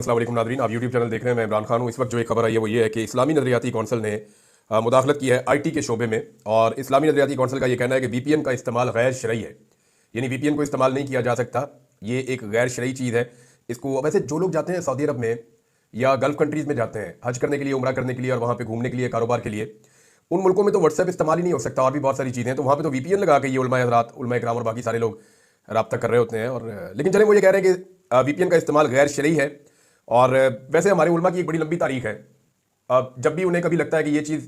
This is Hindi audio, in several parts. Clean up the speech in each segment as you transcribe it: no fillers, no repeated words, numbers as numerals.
अस्सलाम वालेकुम नादरीन, आप यूट्यूब चैनल देख रहे हैं। मैं इमरान खान हूँ। इस वक्त जो एक खबर आई है वो ये है कि इस्लामी नज़रियाती कौंसिल ने मुदाखलत की है आईटी के शोबे में। और इस्लामी नज़रियाती कौंसिल का ये कहना है कि वीपीएन का इस्तेमाल गैर शरई है, यानी वीपीएन को इस्तेमाल नहीं किया जा सकता। ये एक गैर शरई चीज़ है। इसको वैसे जो लोग जाते हैं सऊदी अरब में या गल्फ़ कंट्रीज़ में जाते हैं हज करने के लिए, उम्रा करने के लिए और वहाँ पर घूमने के लिए, कारोबार के लिए, उन मुल्कों में तो व्हाट्सएप इस्तेमाल ही नहीं हो सकता और भी बहुत सारी चीज़ें। तो वहाँ पर तो वीपीएन लगा के ये उलमा हज़रात, उलमा इकराम और बाकी सारे लोग रब्ता कर रहे होते हैं। और लेकिन चले वो ये कह रहे हैं कि वीपीएन का इस्तेमाल गैर शरई है। और वैसे हमारे उलमा की एक बड़ी लंबी तारीख है। जब भी उन्हें कभी लगता है कि ये चीज़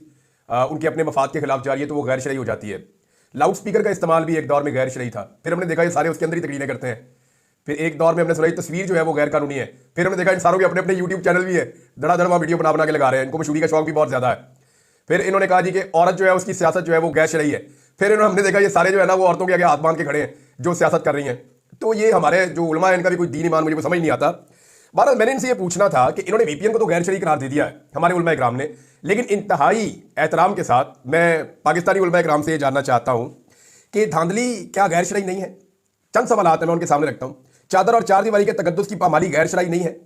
उनके अपने मफाद के खिलाफ जा रही है तो वो गैर शरई हो जाती है। लाउड स्पीकर का इस्तेमाल भी एक दौर में गैर शरई था, फिर हमने देखा ये सारे उसके अंदर ही तकरीरें करते हैं। फिर एक दौर में हमने सुना तस्वीर जो है वो गैर कानूनी है। फिर हमने देखा इन सारों के अपने अपने यूट्यूब चैनल भी है, धड़ाधड़ वहाँ वीडियो बना के लगा रहे हैं। इनको मशहूरी का शौक भी बहुत ज़्यादा है। फिर इन्होंने कहा जी कि औरत जो है उसकी सियासत जो है वो गैर शरई है। फिर हमने देखा ये सारे जो है ना वो औरतों के आगे हाथ बांध के खड़े हैं जो सियासत कर रही हैं। तो ये हमारे जो उलमा है इनका भी कोई दीन ईमान मुझे समझ नहीं आता। बहरहाल मैंने इनसे ये पूछना था कि इन्होंने वीपीएन को तो गैर शरई करार दे दिया है हमारे उलमा इकराम ने, लेकिन इंतहाई एहतराम के साथ मैं पाकिस्तानी उलमा इकराम से ये जानना चाहता हूँ कि धांधली क्या गैर शरई नहीं है। चंद सवालात है मैं उनके सामने रखता हूँ। चादर और चार दीवारी के तकद्दुस की पामाली गैर शरई नहीं है?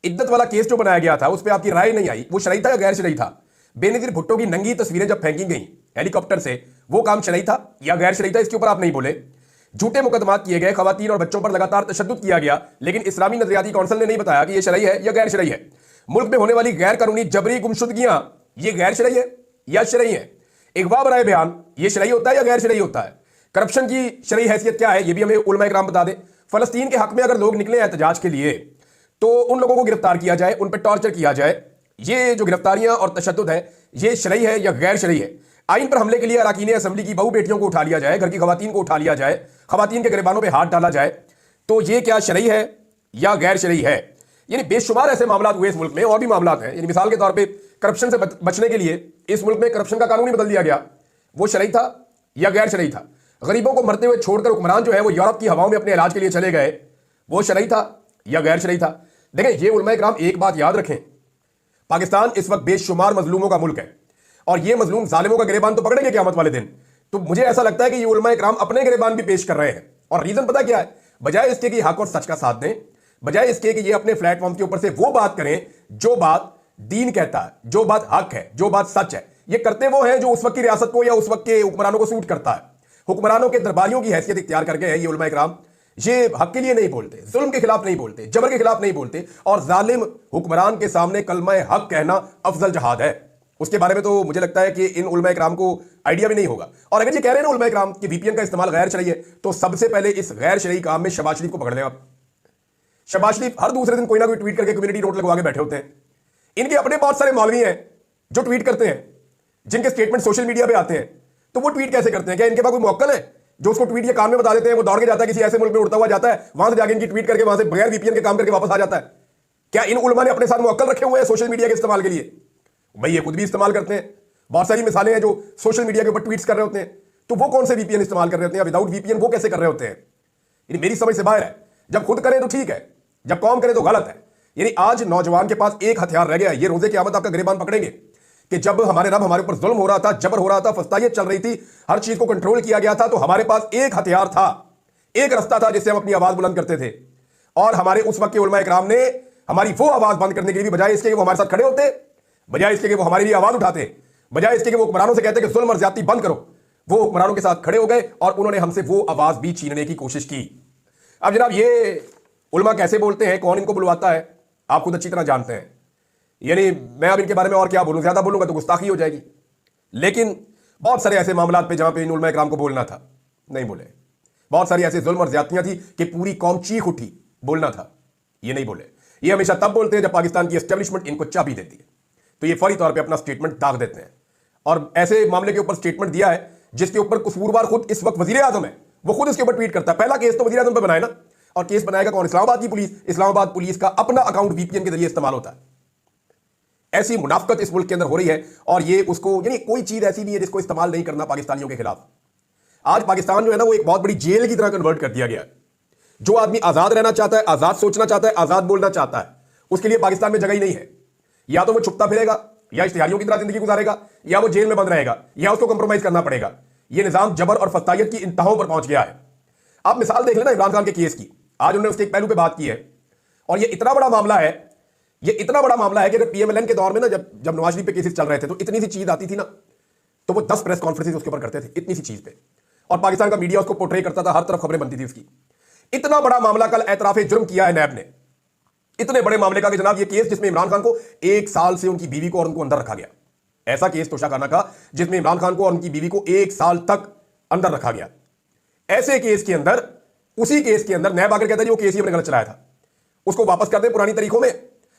इद्दत वाला केस जो बनाया गया था उस पर आपकी राय नहीं आई, वो शरई था या गैर शरई था? बेनजीर भुट्टो की नंगी तस्वीरें जब फेंकी गई हेलीकॉप्टर से, वो काम शरई था या गैर शरई था? इसके ऊपर आप नहीं बोले। झूठे मुकदमात किए गए, खवातीन और बच्चों पर लगातार तशद्दुद किया गया, लेकिन इस्लामी नजरियाती कौंसिल ने नहीं बताया कि यह शरई है या गैर शरई है। मुल्क में होने वाली गैर कानूनी जबरी गुमशुदगियां ये गैर शरई है या शरई है? अगवा बराए बयान ये शरई होता है या गैर शरई होता है? करप्शन की शरई हैसियत क्या है ये भी हमें उलमा इकराम बता दें। फलस्तीन के हक में अगर लोग निकले एहतजाज के लिए तो उन लोगों को गिरफ्तार किया जाए, उन पर टॉर्चर किया जाए। ये जो गिरफ्तारियां और तशद्दुद है ये शरई है या गैर शरई है? आइन पर हमले के लिए अरकान असेंबली की बहू बेटियों को उठा लिया जाए, घर की खवातीन को उठा लिया जाए, खवातीन के गिरबानों पे हाथ डाला जाए, तो ये क्या शरई है या गैर शरई है? यानी बेशुमार ऐसे मामला हुए इस मुल्क में, और भी मामला हैं। यानी मिसाल के तौर पे करप्शन से बचने के लिए इस मुल्क में करप्शन का कानून ही बदल दिया गया, वो शरई था या गैर शरई था? गरीबों को मरते हुए छोड़कर हुक्मरान जो है वो यूरोप की हवाओं में अपने इलाज के लिए चले गए, वो शरई था या गैर शरई था? देखें ये उलमा इकराम एक बात याद रखें, पाकिस्तान इस वक्त बेशुमार मजलूमों का मुल्क है और ये मजलूम जालिमों का गिरेबान तो पकड़ेंगे क़यामत वाले दिन। तो मुझे ऐसा लगता है कि ये उलमा इकराम अपने गिरेबान भी पेश कर रहे हैं। और रीजन पता क्या है? बजाय इसके कि हक और सच का साथ दें, बजाय इसके कि ये अपने प्लेटफॉर्म के ऊपर से वो बात करें जो बात दीन कहता है, जो बात हक है, जो बात सच है, ये करते वो हैं जो उस वक्त की रियासत को या उस वक्त के हुक्मरानों को सूट करता है। हुक्मरानों के दरबारियों की हैसियत इख्तियार करके है ये उलमा इकराम। ये हक के लिए नहीं बोलते, जुल्म के खिलाफ नहीं बोलते, जबर के खिलाफ नहीं बोलते, और जालिम हुक्मरान के सामने कलमा हक कहना अफजल जहाद है। उसके बारे में तो मुझे लगता है कि इन उलमा इकराम को आइडिया भी नहीं होगा। और अगर ये कह रहे हैं ना उलमा इकराम कि वीपीएन का इस्तेमाल गैर शरई है, तो सबसे पहले इस गैर शरई काम में शहबाज शरीफ को पकड़ लें आप। शहबाज शरीफ हर दूसरे दिन कोई ना कोई ट्वीट करके कम्युनिटी नोट लगवा के बैठे होते हैं। इनके अपने बहुत सारे मौलवी हैं जो ट्वीट करते हैं, जिनके स्टेटमेंट सोशल मीडिया पे आते हैं। तो वो ट्वीट कैसे करते हैं? क्या इनके पास कोई मौक्कल है जो उसको ट्वीट ये कान में बता देते हैं? वो दौड़ के जाता है किसी ऐसे मुल्क में, उड़ता हुआ जाता है, वहां से जाके इनकी ट्वीट करके वहां से बगैर वीपीएन के काम करके वापस आ जाता है। क्या इन उलमा ने अपने साथ मौक्कल रखे हुए हैं सोशल मीडिया के इस्तेमाल के लिए? भाई ये खुद भी इस्तेमाल करते हैं। बहुत सारी मिसालें हैं जो सोशल मीडिया के ऊपर ट्वीट्स कर रहे होते हैं। तो वो कौन से वीपीएन इस्तेमाल कर रहे होते हैं? विदाउट वीपीएन वो कैसे कर रहे होते हैं? यानी मेरी समझ से बाहर है। जब खुद करें तो ठीक है, जब कौम करे तो गलत है। यानी आज नौजवान के पास एक हथियार रह गया है, ये रोजे क़यामत आपका गिरेबान पकड़ेंगे कि जब हमारे रब हमारे ऊपर जुल्म हो रहा था, जबर हो रहा था, फस्तायत चल रही थी, हर चीज को कंट्रोल किया गया था, तो हमारे पास एक हथियार था, एक रास्ता था जिससे हम अपनी आवाज बुलंद करते थे। और हमारे उस वक्त के उलमा इकराम ने हमारी वो आवाज बंद करने के लिए बजाय इसके कि वो हमारे साथ खड़े होते, बजाय इसके कि वो हमारे लिए आवाज उठाते, बजाय इसके कि वो हुक्मरानों से कहते कि जुल्म और ज्यादती बंद करो, वो हुक्मरानों के साथ खड़े हो गए और उन्होंने हमसे वो आवाज भी छीनने की कोशिश की। अब जनाब ये उलमा कैसे बोलते हैं, कौन इनको बुलवाता है, आप खुद अच्छी तरह जानते हैं। यानी मैं अब इनके बारे में और क्या बोलूं, ज्यादा बोलूंगा तो गुस्ताखी हो जाएगी। लेकिन बहुत सारे ऐसे मामलात पे जहां पे इन उलमा इकराम को बोलना था नहीं बोले। बहुत सारी ऐसे जुल्म और ज्यादतियां थी कि पूरी कौम चीख उठी, बोलना था, ये नहीं बोले। ये हमेशा तब बोलते हैं जब पाकिस्तान की एस्टेब्लिशमेंट इनको चाबी देती है, तो ये फौरी तौर पर अपना स्टेटमेंट दाग देते हैं। और ऐसे मामले के ऊपर स्टेटमेंट दिया है जिसके ऊपर कसूरवार खुद इस वक्त वजीर आजम है, वो खुद इसके ऊपर ट्वीट करता है। पहला केस तो वजीर आजम पर बनाए ना, और केस बनाएगा कौन? इस्लामाबाद की पुलिस। इस्लामाबाद पुलिस का अपना अकाउंट वीपीएन के जरिए इस्तेमाल होता है। ऐसी मुनाफकत इस मुल्क के अंदर हो रही है और ये उसको, यानी कोई चीज ऐसी नहीं है जिसको इस्तेमाल नहीं करना पाकिस्तानियों के खिलाफ। आज पाकिस्तान जो है ना वो एक बहुत बड़ी जेल की तरह कन्वर्ट कर दिया गया है। जो आदमी आजाद रहना चाहता है, आजाद सोचना चाहता है, आजाद बोलना चाहता है, उसके लिए पाकिस्तान में जगह ही नहीं है। या तो वो छुपता फिरेगा, या इश्तिहारियों की तरह जिंदगी गुजारेगा, या वो जेल में बंद रहेगा, या उसको कंप्रोमाइज करना पड़ेगा। यह निजाम जबर और फस्तायत की इंतहाओं पर पहुंच गया है। आप मिसाल देख लेना इमरान खान के केस की, आज उन्होंने उसके एक पहलू पे बात की है और यह इतना बड़ा मामला है ये इतना बड़ा मामला है कि अगर पीएमएलएन के दौर में ना जब जब नवाज शरीफ पे केसेस चल रहे थे तो इतनी सी चीज आती थी ना, तो वो 10 प्रेस कॉन्फ्रेंसेस उसके ऊपर करते थे इतनी सी चीज पे, और पाकिस्तान का मीडिया उसको पोर्ट्रे करता था, हर तरफ खबरें बनती थी उसकी। इतना बड़ा मामला कल एतराफे जुर्म किया है नैब ने, इतने बड़े मामले का कि जनाब ये केस जिसमें इमरान खान को 1 साल से उनकी बीवी को और उनको अंदर रखा गया, ऐसा केस तोशाखाना का जिसमें इमरान खान को और उनकी बीवी को 1 साल तक अंदर रखा गया। ऐसे केस के अंदर, उसी केस के अंदर नैब आकर कहता है वो केस ही हमने गलत चलाया था, उसको वापस कर दे पुरानी तरीकों में,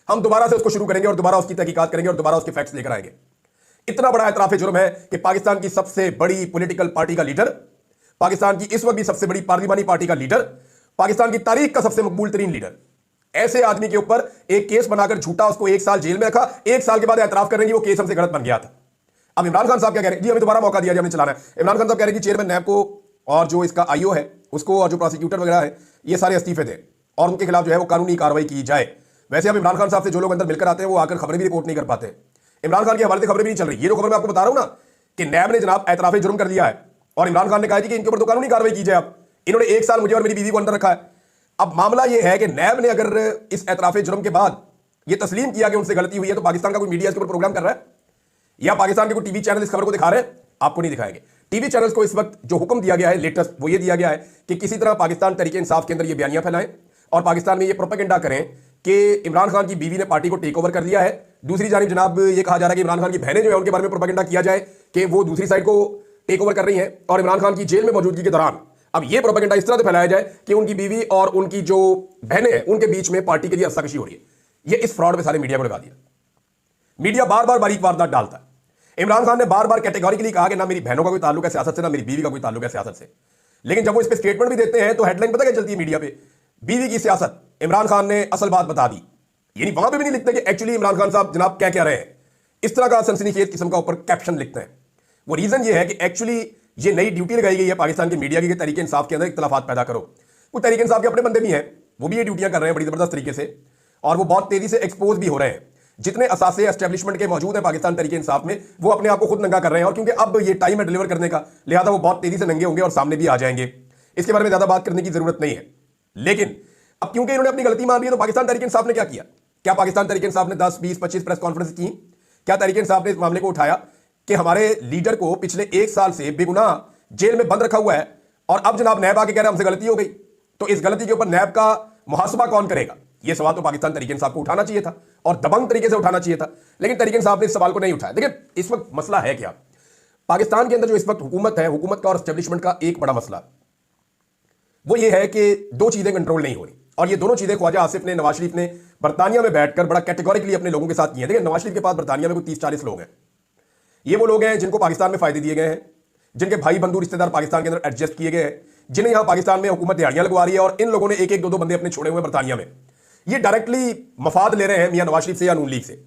हम दोबारा से उसको शुरू करेंगे और दोबारा उसकी तहकीकात करेंगे और दोबारा उसके फैक्ट्स लेकर आएंगे। इतना बड़ा एतराफे जुर्म है कि पाकिस्तान की सबसे बड़ी पॉलिटिकल पार्टी का लीडर, पाकिस्तान की इस वक्त भी सबसे बड़ी पार्लिमानी पार्टी का लीडर, पाकिस्तान की तारीख का सबसे मकबूल तरीन लीडर, ऐसे आदमी के ऊपर एक केस बनाकर झूठा उसको 1 साल जेल में रखा, 1 साल के बाद एतराफ करेंगे वो केस हमसे गलत बन गया था। अब इमरान खान साहब क्या कह रहे हैं, जी हमें दोबारा मौका दिया, हमने चलाना है। इमरान खान साहब कह रहे हैं कि चेयरमैन नैब को और जो इसका आईओ है उसको और जो प्रोसिक्यूटर वगैरह है ये सारे इस्तीफे दें और उनके खिलाफ जो है वो कानूनी कार्रवाई की जाए। वैसे अब इमरान खान साहब से जो लोग अंदर मिलकर आते हैं वो आकर खबरें भी रिपोर्ट नहीं कर पाते, इमरान खान के हवाले से खबरें भी नहीं चल रही। ये जो खबर मैं आपको बता रहा हूं ना कि नैब ने जनाब एतराफे जुर्म कर दिया है और इमरान खान ने कहा कि इनके ऊपर तो कानूनी कार्रवाई की जाए। अब इन्होंने 1 साल मुझे और मेरी बीवी को अंदर रखा है। अब मामला यह है कि नैब ने अगर इस एतराफे जुर्म के बाद यह तस्लीम किया कि उनसे गलती हुई है तो पाकिस्तान का कोई मीडिया इसके ऊपर प्रोग्राम कर रहा है या पाकिस्तान के कोई टीवी चैनल इस खबर को दिखा रहे हैं? आपको नहीं दिखाएंगे। टीवी चैनल्स को इस वक्त जो हुक्म दिया गया है लेटेस्ट वो ये दिया गया है कि किसी तरह पाकिस्तान तहरीक इंसाफ के अंदर ये बयानियां फैलाएं और पाकिस्तान में ये प्रोपेगेंडा करें कि इमरान खान की बीवी ने पार्टी को टेक ओवर कर लिया है। दूसरी जानिब जनाब ये कहा जा रहा है कि इमरान खान की बहनें जो है उनके बारे में प्रोपेगेंडा किया जाए कि वो दूसरी साइड को टेक ओवर कर रही हैं और इमरान खान की जेल में मौजूदगी के दौरान अब ये प्रोपेगेंडा इस तरह से फैलाया जाए कि उनकी बीवी और उनकी जो बहनें हैं उनके बीच में पार्टी के लिए हस्ताकशी हो रही है। ये इस फ्रॉड में सारे मीडिया को लगा दिया। मीडिया बार बार बारीक वारदात डालता है। इमरान खान ने बार बार कैटेगोरिकली कहा कि ना मेरी बहनों का कोई ताल्लुक है सियासत से, ना मेरी बीवी का कोई ताल्लुक है सियासत से, लेकिन जब वो इस पे स्टेटमेंट भी देते हैं तो हेडलाइन पता क्या चलती है मीडिया पे, बीवी की सियासत, इमरान खान ने असल बात बता दी। यानी वहां पे भी नहीं लिखते कि एक्चुअली इमरान खान साहब जनाब क्या कह रहे हैं, इस तरह का सनसनीखेज किस्म का ऊपर कैप्शन लिखते हैं। वो रीजन ये है कि एक्चुअली ये नई ड्यूटी लगाई गई है पाकिस्तान के मीडिया की तरीके इंसाफ के अंदर इख्तलाफात पैदा करो। कुछ तरीके इंसाफ के अपने बंदे भी हैं, वो भी ये ड्यूटियां कर रहे हैं बड़ी जबरदस्त तरीके से और वो बहुत तेजी से एक्सपोज भी हो रहे हैं। जितने असासे एस्टेब्लिशमेंट के मौजूद हैं पाकिस्तान तरीके इंसाफ में वो अपने आप को खुद नंगा कर रहे हैं और क्योंकि अब ये टाइम है डिलीवर करने का, लिहाजा वो बहुत तेजी से नंगे होंगे और सामने भी आ जाएंगे। इसके बारे में ज्यादा बात करने की जरूरत नहीं है। लेकिन अब क्योंकि इन्होंने अपनी गलती मान ली है तो पाकिस्तान तरीके इंसाफ ने क्या किया? क्या पाकिस्तान तरीके इंसाफ ने 10, 20, 25 प्रेस कॉन्फ्रेंस की? क्या तरीके इंसाफ ने इस मामले को उठाया कि हमारे लीडर को पिछले 1 साल से बेगुनाह जेल में बंद रखा हुआ है और अब जनाब नैब आके कह रहे हैं हमसे गलती हो गई, तो इस गलती के ऊपर नैब का मुहासबा कौन करेगा? यह सवाल तो पाकिस्तान तरीके इंसाफ को उठाना चाहिए था और दबंग तरीके से उठाना चाहिए था, लेकिन तरीके इंसाफ ने इस सवाल को नहीं उठाया। देखिए इस वक्त मसला है क्या पाकिस्तान के अंदर, जो इस वक्त हुकूमत है, हुकूमत का और एस्टेब्लिशमेंट का एक बड़ा मसला वो ये है कि 2 चीजें कंट्रोल नहीं हो रही और ये दोनों चीजें ख्वाजा आसिफ ने, नवाज शरीफ ने बरतानिया में बैठकर बड़ा कैटेगोरिकली अपने लोगों के साथ की है। देखिए नवाज शरीफ के पास बरतानिया में कोई 30-40 लोग हैं। ये वो लोग हैं जिनको पाकिस्तान में फायदे दिए गए हैं, जिनके भाई बंधु रिश्तेदार पाकिस्तान के अंदर एडजस्ट किए गए हैं, जिन्हें यहां पाकिस्तान में हुकूमत दिहाड़ियां लगवा रही है और इन लोगों ने 1-1, 2-2 बंदे अपने छोड़े हुए बरतानिया में। ये डायरेक्टली मफाद ले रहे हैं मियां नवाज शरीफ से या नून लीग से।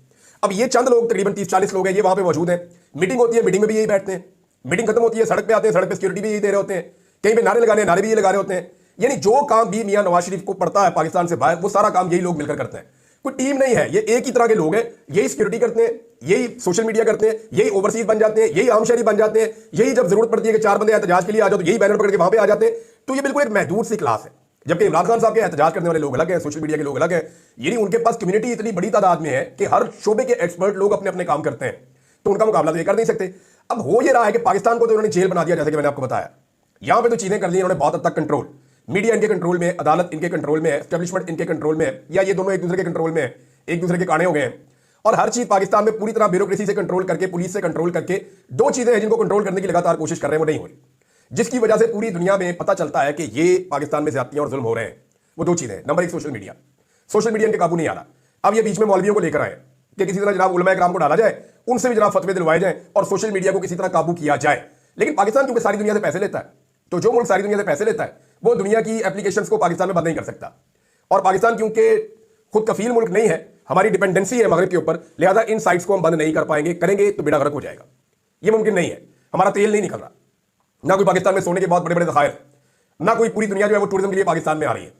अब ये चंद लोग तकरीबन 30-40 लोग हैं, ये वहां पे मौजूद हैं। मीटिंग होती है, मीटिंग में भी यही बैठते हैं, मीटिंग खत्म होती है सड़क पे आते हैं, सड़क पे सिक्योरिटी भी यही दे रहे होते हैं, कहीं पे नारे लगाने नारे भी ये लगा रहे होते हैं। यानी जो काम भी मियां नवाज शरीफ को पड़ता है पाकिस्तान से बाहर वो सारा काम यही लोग मिलकर करते हैं। कोई टीम नहीं है, ये एक ही तरह के लोग हैं, यही सिक्योरिटी करते हैं, यही सोशल मीडिया करते हैं, यही ओवरसीज बन जाते हैं, यही आम शहरी बन जाते हैं, यही जब जरूरत पड़ती है कि 4 बंदे एहतजाज के लिए आ जाओ तो यही बैनर पकड़ के वहां पे आ जाते हैं। तो ये बिल्कुल एक महदूद सी क्लास है। जबकि इमरान खान साहब के एहतजाज करने वाले लोग अलग हैं, सोशल मीडिया के लोग अलग हैं। यानी उनके पास कम्युनिटी इतनी बड़ी तादाद में है कि हर शोबे के एक्सपर्ट लोग अपने अपने काम करते हैं, तो उनका मुकाबला तो ये कर नहीं सकते। अब हो ये रहा है कि पाकिस्तान को तो उन्होंने जेल बना दिया, जैसे कि मैंने आपको बताया। यहां पे तो चीजें कर ली इन्होंने बहुत हद तक कंट्रोल, मीडिया इनके कंट्रोल में, अदालत इनके कंट्रोल में है, एस्टेब्लिशमेंट इनके कंट्रोल में है, या ये दोनों एक दूसरे के कंट्रोल में है, एक दूसरे के काने हो गए हैं। और हर चीज पाकिस्तान में पूरी तरह ब्यूरोक्रेसी से कंट्रोल करके, पुलिस से कंट्रोल करके 2 चीजें हैं जिनको कंट्रोल करने की लगातार कोशिश कर रहे हैं, वो नहीं हो रही, जिसकी वजह से पूरी दुनिया में पता चलता है कि ये पाकिस्तान में ज्यादतियां और जुल्म हो रहे हैं। वो 2 चीजें हैं। Number 1 social media, social media इनके काबू नहीं आ रहा। अब ये बीच में मौलवियों को लेकर आए कि किसी तरह जनाब उलमा इकराम को डाला जाए, उनसे भी जनाब फतवे दिलवाए जाए और सोशल मीडिया को किसी तरह काबू किया जाए। लेकिन पाकिस्तान क्योंकि सारी दुनिया से पैसे लेता है, तो जो मुल्क सारी दुनिया से पैसे लेता है वो दुनिया की एप्लीकेशंस को पाकिस्तान में बंद नहीं कर सकता। और पाकिस्तान क्योंकि खुद कफील मुल्क नहीं है, हमारी डिपेंडेंसी है मगरिब के ऊपर, लिहाजा इन साइट्स को हम बंद नहीं कर पाएंगे। करेंगे तो बेड़ा गर्क हो जाएगा, ये मुमकिन नहीं है। हमारा तेल नहीं निकल रहा, ना कोई पाकिस्तान में सोने के बहुत बड़े बड़े ज़खायर, ना कोई पूरी दुनिया जो है वो टूरिज्म के लिए पाकिस्तान में आ रही है,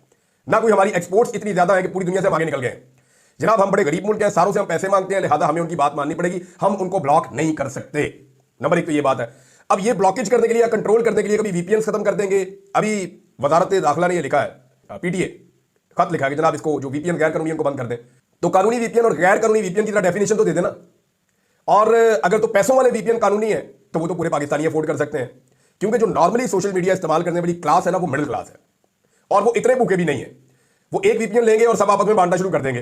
ना कोई हमारी एक्सपोर्ट्स इतनी ज्यादा है कि पूरी दुनिया से हम आगे निकल गए हैं। जनाब हम बड़े गरीब मुल्क हैं, सारों से हम पैसे मांगते हैं, लिहाजा हमें उनकी बात माननी पड़ेगी, हम उनको ब्लॉक नहीं कर सकते। नंबर 1 तो ये बात है। अब ये ब्लॉकेज करने के लिए या कंट्रोल करने के लिए कभी वीपीएन खत्म कर देंगे। अभी वजारत दाखिला ने ये लिखा है, पीटीए खत लिखा है कि जनाब इसको जो वीपीएन गैर कानूनी उनको बंद कर दें। तो कानूनी वीपीएन और गैर कानूनी वीपीएन की तरह डेफिनेशन तो दे देना। और अगर तो पैसों वाले वीपीएन कानूनी है तो वो तो पूरे पाकिस्तानी अफोर्ड कर सकते हैं, क्योंकि जो नॉर्मली सोशल मीडिया इस्तेमाल करने वाली क्लास है ना, वो मिडिल क्लास है और वो इतने भूखे भी नहीं है। वो एक वीपीएन लेंगे और सब आपस में बांटना शुरू कर देंगे,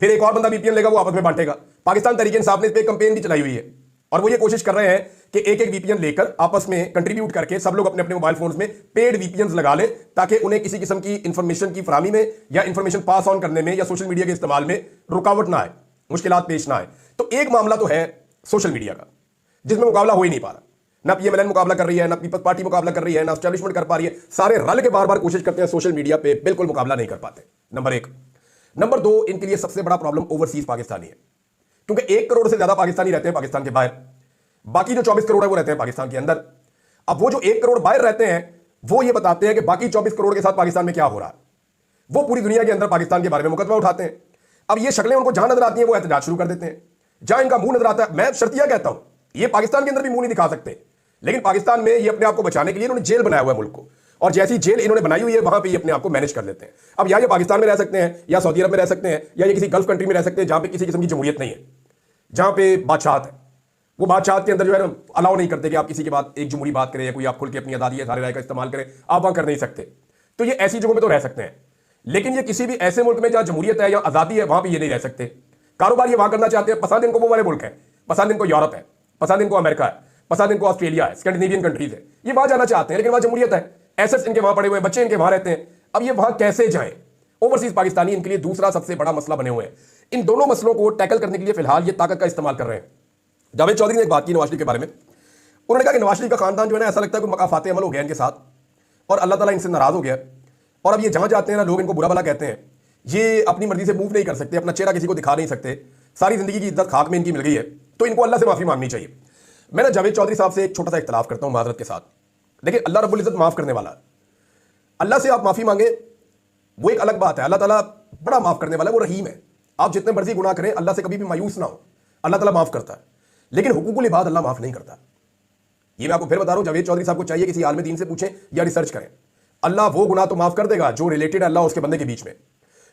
फिर एक और बंदा वीपीएन लेगा, वो आपस में बांटेगा। पाकिस्तान तहरीक इंसाफ ने इस पे एक कैंपेन भी चलाई हुई है और वो ये कोशिश कर रहे हैं कि एक एक वीपीएन लेकर आपस में कंट्रीब्यूट करके सब लोग अपने अपने मोबाइल फोन्स में पेड वीपीएन लगा ले, ताकि उन्हें किसी किस्म की इंफॉर्मेशन की फराहमी में या इंफॉर्मेशन पास ऑन करने में या सोशल मीडिया के इस्तेमाल में रुकावट ना आए, मुश्किलात पेश ना आए। तो एक मामला तो है सोशल मीडिया का, जिसमें मुकाबला हो ही नहीं पा रहा। ना पीएमएलएन मुकाबला कर रही है, ना पीपल्स पार्टी मुकाबला कर रही है, ना एस्टैब्लिशमेंट कर पा रही है। सारे रल के बार बार कोशिश करते हैं, सोशल मीडिया पे बिल्कुल मुकाबला नहीं कर पाते। नंबर एक। नंबर दो, इनके लिए सबसे बड़ा प्रॉब्लम ओवरसीज पाकिस्तानी है, क्योंकि 1 करोड़ से ज्यादा पाकिस्तानी रहते हैं पाकिस्तान के बाहर, बाकी जो 24 करोड़ है वो रहते हैं पाकिस्तान के अंदर। अब वो जो 1 करोड़ बाहर रहते हैं वो ये बताते हैं कि बाकी 24 करोड़ के साथ पाकिस्तान में क्या हो रहा है। वो पूरी दुनिया के अंदर पाकिस्तान के बारे में मुकदमा उठाते हैं। अब ये शक्लें उनको जहां नजर आती हैं वो एहतजाज शुरू कर देते हैं, जहां इनका मुंह नजर आता है। मैं शर्तिया कहता हूं, ये पाकिस्तान के अंदर भी मुंह नहीं दिखा सकते, लेकिन पाकिस्तान में ये अपने आप को बचाने के लिए इन्होंने जेल बनाया हुआ है मुल्क को, और जैसी जेल इन्होंने बनाई हुई है वहां पे ये अपने आप को मैनेज कर लेते हैं। अब या ये पाकिस्तान में रह सकते हैं, या सऊदी अरब में रह सकते हैं, या ये किसी गल्फ कंट्री में रह सकते हैं जहां पे किसी किस्म की जमहूरियत नहीं है, जहां पे बादशाहत है। वो बादशाह के अंदर जो है ना अलाउ नहीं करते कि आप किसी के बाद एक जमहूरी बात करें या कोई आप खुल के अपनी आजादी या सारे राय का इस्तेमाल करें, आप वहां कर नहीं सकते। तो ये ऐसी जगहों पे तो रह सकते हैं, लेकिन ये किसी भी ऐसे मुल्क में जहां जमहूरियत है या आजादी है वहां पे ये नहीं रह सकते। कारोबार ये वहां करना चाहते हैं, पसंद इनको वो वाले मुल्क है, पसंद इनको यूरोप है, पसंद इनको अमेरिका है, पसंद इनको ऑस्ट्रेलिया है, स्कैंडिनेवियन कंट्रीज है, ये वहां जाना चाहते हैं, लेकिन वहां जमहूरियत है, एसेट्स इनके वहां पड़े हुए हैं, बच्चे इनके वहां रहते हैं। अब ये वहां कैसे जाएं? ओवरसीज पाकिस्तानी इनके लिए दूसरा सबसे बड़ा मसला बने हुए हैं। इन दोनों मसलों को टैकल करने के लिए फिलहाल ये ताकत का इस्तेमाल कर रहे हैं। जावेद चौधरी ने एक बात की नवाज शरीफ के बारे में। उन्होंने कहा कि नवाज शरीफ का खानदान जो है ना, ऐसा लगता है कि मकाफाते अमल हो गया इनके साथ और अल्लाह ताला इनसे नाराज हो गया, और अब ये जहां जाते हैं ना लोग इनको बुरा भला कहते हैं। ये अपनी मर्जी से मूव नहीं कर सकते, अपना चेहरा किसी को दिखा नहीं सकते, सारी जिंदगी की इज्जत खाक में इनकी मिल गई है, तो इनको अल्लाह से माफी मांगनी चाहिए। मैं ना जावेद चौधरी साहब से एक छोटा सा इख्तलाफ करता हूं माजरत के साथ। देखिए, अल्लाह रब्बुल इज्जत माफ करने वाला है। अल्लाह से आप माफी मांगे वो एक अलग बात है, अल्लाह ताला बड़ा माफ करने वाला है, वो रहीम है। आप जितने मर्जी गुनाह करें अल्लाह से कभी भी मायूस ना हो, अल्लाह ताला माफ करता है, लेकिन हुकूकुल इबाद अल्लाह माफ नहीं करता। ये मैं आपको फिर बता रहा हूं, जावेद चौधरी साहब को चाहिए किसी आलिम दीन से पूछें या रिसर्च करें। अल्लाह वो गुनाह तो माफ कर देगा जो रिलेटेड है अल्लाह उसके बंदे के बीच में,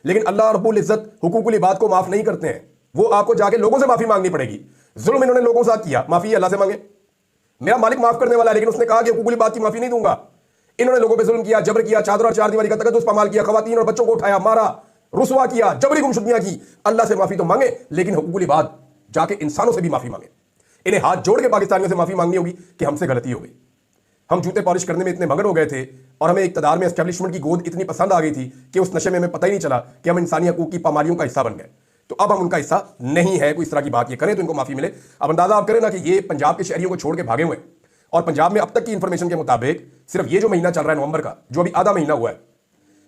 लेकिन अल्लाह रब्बुल इज्जत हुकूकुल इबाद को माफ नहीं करते हैं। वो आपको जाके लोगों से माफी मांगनी पड़ेगी। जुल्म इन्होंने लोगों के साथ किया, माफी अल्लाह से मांगे। मेरा मालिक माफ करने वाला है, लेकिन उसने कहा कि हुकूकुल इबाद की माफी नहीं दूंगा। इन्होंने लोगों पे जुल्म किया, जबर किया, चादर और चार दीवारी का तकद्दुस पामाल किया, खवातीन और बच्चों को उठाया, मारा, रुसवा किया, जबरी गुमशुदगियां की। अल्लाह से माफी तो मांगे, लेकिन हुकूकुल इबाद जाके इंसानों से भी माफी मांगे। इन्हें हाथ जोड़ के पाकिस्तानियों से माफी मांगनी होगी कि हमसे गलती हो गई, हम जूते पॉलिश करने में इतने मगन हो गए थे और हमें इक़्तिदार में एस्टैब्लिशमेंट की गोद इतनी पसंद आ गई थी कि उस नशे में हमें पता ही नहीं चला कि हम इंसानी हकूक की पामालियों का हिस्सा बन गए। तो अब हम उनका हिस्सा नहीं है। कोई इस तरह की बात ये करें तो इनको माफी मिले। अब अंदाजा आप करें ना कि ये पंजाब के शहरियों को छोड़ के भागे हुए हैं, और पंजाब में अब तक की इंफॉर्मेशन के मुताबिक सिर्फ ये जो महीना चल रहा है नवंबर का, जो अभी आधा महीना हुआ है,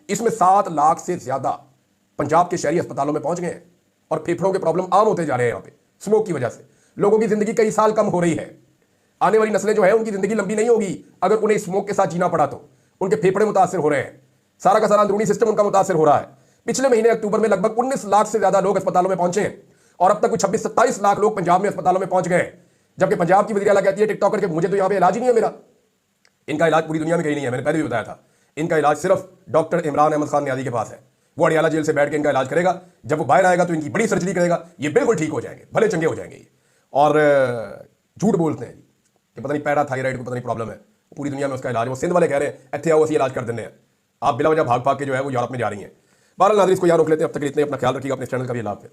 इसमें 7 लाख से ज्यादा पंजाब के शहरी अस्पतालों में पहुंच गए हैं और फेफड़ों के प्रॉब्लम आम होते जा रहे हैं। यहाँ पे स्मोक की वजह से लोगों की जिंदगी कई साल कम हो रही है। आने वाली नस्लें जो है उनकी जिंदगी लंबी नहीं होगी अगर उन्हें स्मोक के साथ जीना पड़ा, तो उनके फेफड़े मुतासर हो रहे हैं, सारा का सारा अंदरूनी सिस्टम उनका मुतासर हो रहा है। पिछले महीने अक्टूबर में लगभग 19 लाख से ज्यादा लोग अस्पतालों में पहुंचे हैं और अब तक कुछ 26-27 लाख लोग पंजाब में अस्पतालों में पहुंच गए, जबकि पंजाब की वज़ीर आला कहती है टिकटॉकर के मुझे तो यहाँ पे इलाज ही नहीं है मेरा। इनका इलाज पूरी दुनिया में कहीं नहीं है, मैंने पहले भी बताया था। इनका इलाज सिर्फ डॉक्टर इमरान अहमद खान न्याजी के पास है। वो अडियाला जेल से बैठ के इनका इलाज करेगा, जब वो बाहर आएगा तो इनकी बड़ी सर्जरी करेगा, ये बिल्कुल ठीक हो जाएंगे, भले चंगे हो जाएंगे। ये और झूठ बोलते हैं कि पता नहीं पैरा थायराइड को पता नहीं प्रॉब्लम है, पूरी दुनिया में उसका इलाज, वो सिंध वाले कह रहे हैं इतने आओ असली इलाज कर देने हैं, आप बिला वजह भाग भाग के जो है वो यूरोप में जा रही हैं। बहरहाल नाज़रीन, इसको यहाँ रोक लेते हैं। अब तक इतने, अपना ख्याल रखिएगा, अपने चैनल का भी लाभ है।